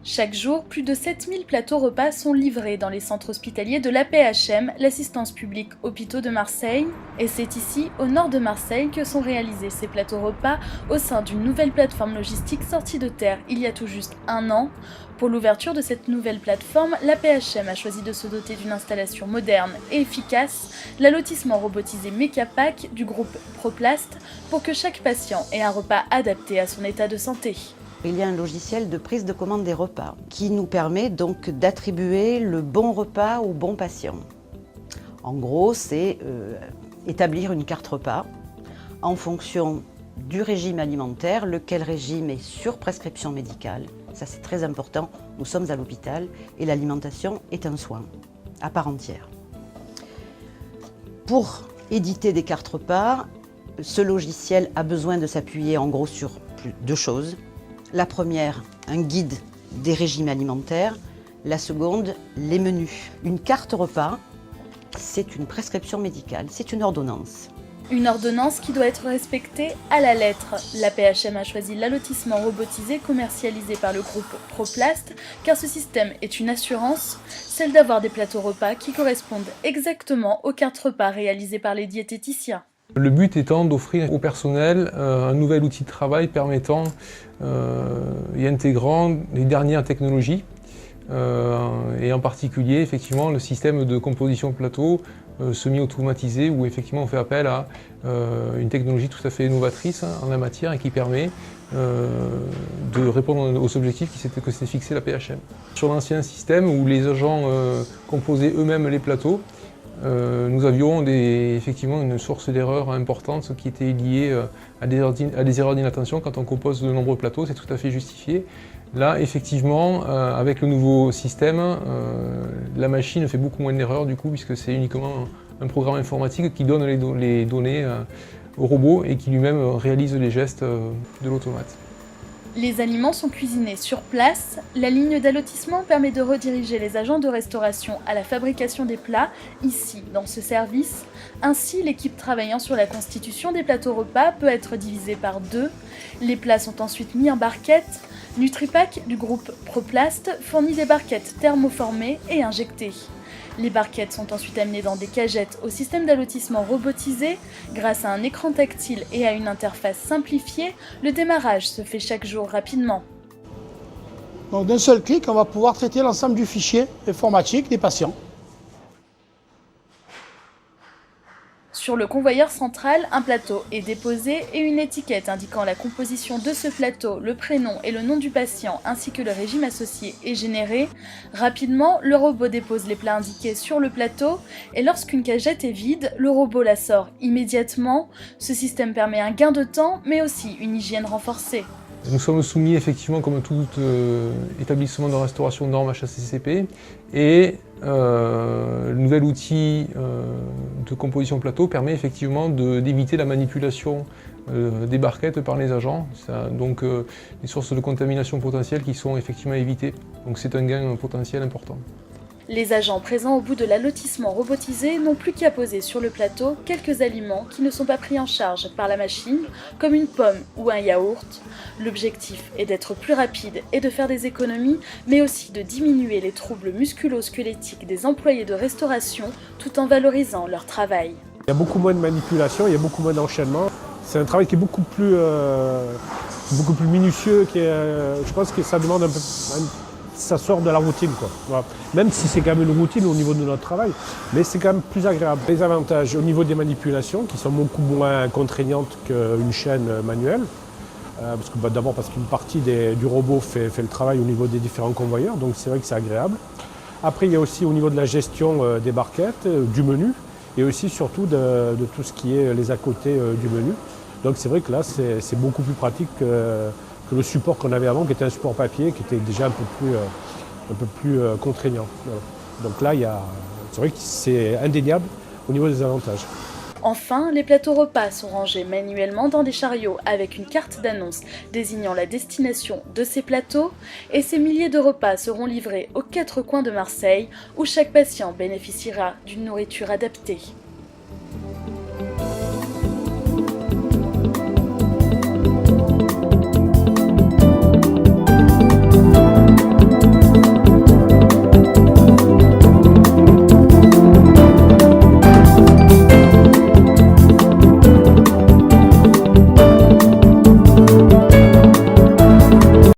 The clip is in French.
Chaque jour, plus de 7000 plateaux repas sont livrés dans les centres hospitaliers de l'AP-HM, l'assistance publique hôpitaux de Marseille. Et c'est ici, au nord de Marseille, que sont réalisés ces plateaux repas au sein d'une nouvelle plateforme logistique sortie de terre il y a tout juste un an. Pour l'ouverture de cette nouvelle plateforme, l'AP-HM a choisi de se doter d'une installation moderne et efficace, l'allotissement robotisé Mecapac du groupe Proplast, pour que chaque patient ait un repas adapté à son état de santé. Il y a un logiciel de prise de commande des repas qui nous permet donc d'attribuer le bon repas au bon patient. En gros, c'est établir une carte repas en fonction du régime alimentaire, lequel régime est sur prescription médicale. Ça, c'est très important. Nous sommes à l'hôpital et l'alimentation est un soin à part entière. Pour éditer des cartes repas, ce logiciel a besoin de s'appuyer en gros sur deux choses. La première, un guide des régimes alimentaires. La seconde, les menus. Une carte repas, c'est une prescription médicale, c'est une ordonnance. Une ordonnance qui doit être respectée à la lettre. L'AP-HM a choisi l'allotissement robotisé commercialisé par le groupe Proplast, car ce système est une assurance, celle d'avoir des plateaux repas qui correspondent exactement aux cartes repas réalisées par les diététiciens. Le but étant d'offrir au personnel un nouvel outil de travail permettant et intégrant les dernières technologies et en particulier effectivement le système de composition plateau semi-automatisé où effectivement on fait appel à une technologie tout à fait novatrice en la matière et qui permet de répondre aux objectifs que s'est fixé l'AP-HM. Sur l'ancien système où les agents composaient eux-mêmes les plateaux, nous avions effectivement une source d'erreur importante qui était liée à des erreurs d'inattention quand on compose de nombreux plateaux, c'est tout à fait justifié. Là, effectivement, avec le nouveau système, la machine fait beaucoup moins d'erreurs du coup, puisque c'est uniquement un programme informatique qui donne les données au robot et qui lui-même réalise les gestes de l'automate. Les aliments sont cuisinés sur place. La ligne d'allotissement permet de rediriger les agents de restauration à la fabrication des plats, ici, dans ce service. Ainsi, l'équipe travaillant sur la constitution des plateaux repas peut être divisée par deux. Les plats sont ensuite mis en barquettes. Nutripac du groupe Proplast fournit des barquettes thermoformées et injectées. Les barquettes sont ensuite amenées dans des cagettes au système d'allotissement robotisé. Grâce à un écran tactile et à une interface simplifiée, le démarrage se fait chaque jour rapidement. Donc d'un seul clic, on va pouvoir traiter l'ensemble du fichier informatique des patients. Sur le convoyeur central, un plateau est déposé et une étiquette indiquant la composition de ce plateau, le prénom et le nom du patient ainsi que le régime associé est généré. Rapidement, le robot dépose les plats indiqués sur le plateau et lorsqu'une cagette est vide, le robot la sort immédiatement. Ce système permet un gain de temps mais aussi une hygiène renforcée. Nous sommes soumis effectivement comme tout établissement de restauration norme HACCP et le nouvel outil de composition plateau permet effectivement d'éviter la manipulation des barquettes par les agents. Donc les sources de contamination potentielles qui sont effectivement évitées. Donc c'est un gain potentiel important. Les agents présents au bout de l'allotissement robotisé n'ont plus qu'à poser sur le plateau quelques aliments qui ne sont pas pris en charge par la machine, comme une pomme ou un yaourt. L'objectif est d'être plus rapide et de faire des économies, mais aussi de diminuer les troubles musculo-squelettiques des employés de restauration tout en valorisant leur travail. Il y a beaucoup moins de manipulation, il y a beaucoup moins d'enchaînement. C'est un travail qui est beaucoup plus minutieux, je pense que ça demande un peu... Ça sort de la routine, quoi. Voilà. Même si c'est quand même une routine au niveau de notre travail, mais c'est quand même plus agréable. Les avantages au niveau des manipulations, qui sont beaucoup moins contraignantes qu'une chaîne manuelle, d'abord parce qu'une partie du robot fait le travail au niveau des différents convoyeurs, donc c'est vrai que c'est agréable. Après, il y a aussi au niveau de la gestion des barquettes, du menu, et aussi surtout de tout ce qui est les à côté du menu. Donc c'est vrai que là, c'est beaucoup plus pratique que le support qu'on avait avant, qui était un support papier, qui était déjà un peu plus contraignant. Voilà. Donc là, c'est vrai que c'est indéniable au niveau des avantages. Enfin, les plateaux repas sont rangés manuellement dans des chariots avec une carte d'annonce désignant la destination de ces plateaux et ces milliers de repas seront livrés aux 4 coins de Marseille où chaque patient bénéficiera d'une nourriture adaptée.